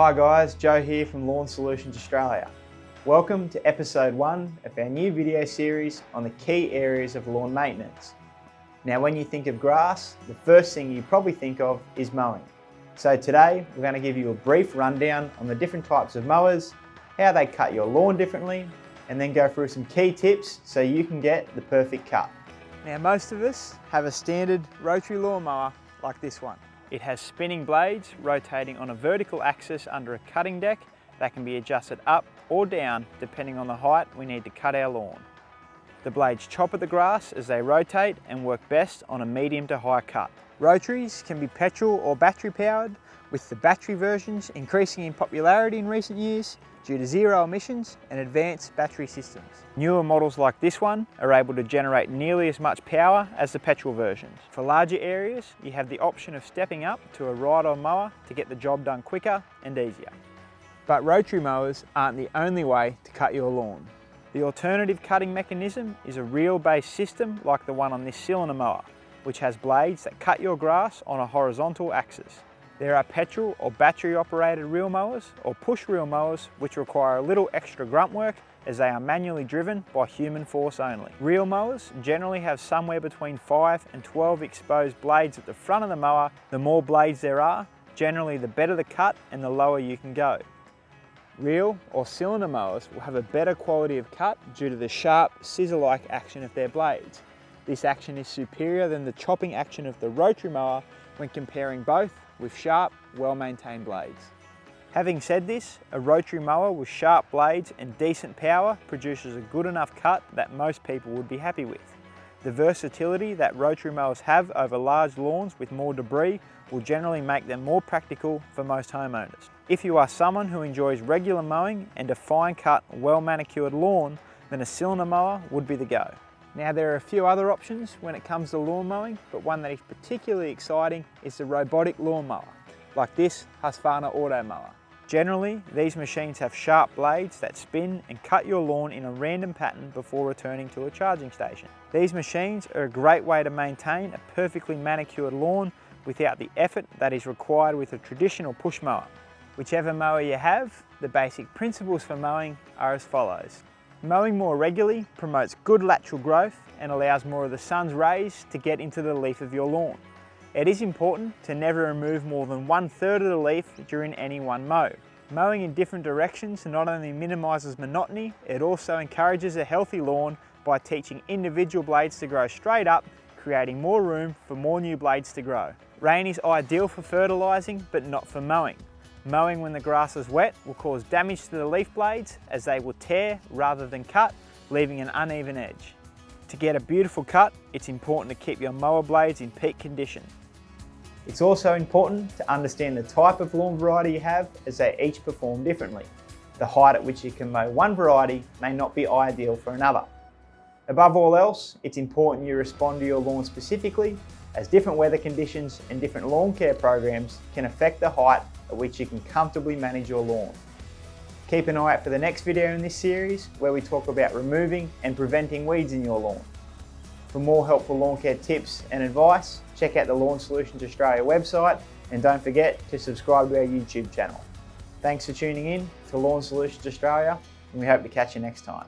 Hi guys, Joe here from Lawn Solutions Australia. Welcome to episode 1 of our new video series on the key areas of lawn maintenance. Now when you think of grass, the first thing you probably think of is mowing. So today we're going to give you a brief rundown on the different types of mowers, how they cut your lawn differently, and then go through some key tips so you can get the perfect cut. Now most of us have a standard rotary lawnmower like this one. It has spinning blades rotating on a vertical axis under a cutting deck that can be adjusted up or down depending on the height we need to cut our lawn. The blades chop at the grass as they rotate and work best on a medium to high cut. Rotaries can be petrol or battery powered, with the battery versions increasing in popularity in recent years due to zero emissions and advanced battery systems. Newer models like this one are able to generate nearly as much power as the petrol versions. For larger areas, you have the option of stepping up to a ride-on mower to get the job done quicker and easier. But rotary mowers aren't the only way to cut your lawn. The alternative cutting mechanism is a reel-based system like the one on this cylinder mower, which has blades that cut your grass on a horizontal axis. There are petrol or battery operated reel mowers or push reel mowers which require a little extra grunt work as they are manually driven by human force only. Reel mowers generally have somewhere between 5 and 12 exposed blades at the front of the mower. The more blades there are, generally the better the cut and the lower you can go. Reel or cylinder mowers will have a better quality of cut due to the sharp scissor-like action of their blades. This action is superior than the chopping action of the rotary mower when comparing both with sharp, well-maintained blades. Having said this, a rotary mower with sharp blades and decent power produces a good enough cut that most people would be happy with. The versatility that rotary mowers have over large lawns with more debris will generally make them more practical for most homeowners. If you are someone who enjoys regular mowing and a fine-cut, well-manicured lawn, then a cylinder mower would be the go. Now there are a few other options when it comes to lawn mowing, but one that is particularly exciting is the robotic lawnmower, like this Husqvarna Auto Mower. Generally, these machines have sharp blades that spin and cut your lawn in a random pattern before returning to a charging station. These machines are a great way to maintain a perfectly manicured lawn without the effort that is required with a traditional push mower. Whichever mower you have, the basic principles for mowing are as follows. Mowing more regularly promotes good lateral growth and allows more of the sun's rays to get into the leaf of your lawn. It is important to never remove more than 1/3 of the leaf during any one mow. Mowing in different directions not only minimises monotony, it also encourages a healthy lawn by teaching individual blades to grow straight up, creating more room for more new blades to grow. Rain is ideal for fertilising, but not for mowing. Mowing when the grass is wet will cause damage to the leaf blades as they will tear rather than cut, leaving an uneven edge. To get a beautiful cut, it's important to keep your mower blades in peak condition. It's also important to understand the type of lawn variety you have as they each perform differently. The height at which you can mow one variety may not be ideal for another. Above all else, it's important you respond to your lawn specifically, as different weather conditions and different lawn care programs can affect the height at which you can comfortably manage your lawn. Keep an eye out for the next video in this series where we talk about removing and preventing weeds in your lawn. For more helpful lawn care tips and advice, check out the Lawn Solutions Australia website and don't forget to subscribe to our YouTube channel. Thanks for tuning in to Lawn Solutions Australia and we hope to catch you next time.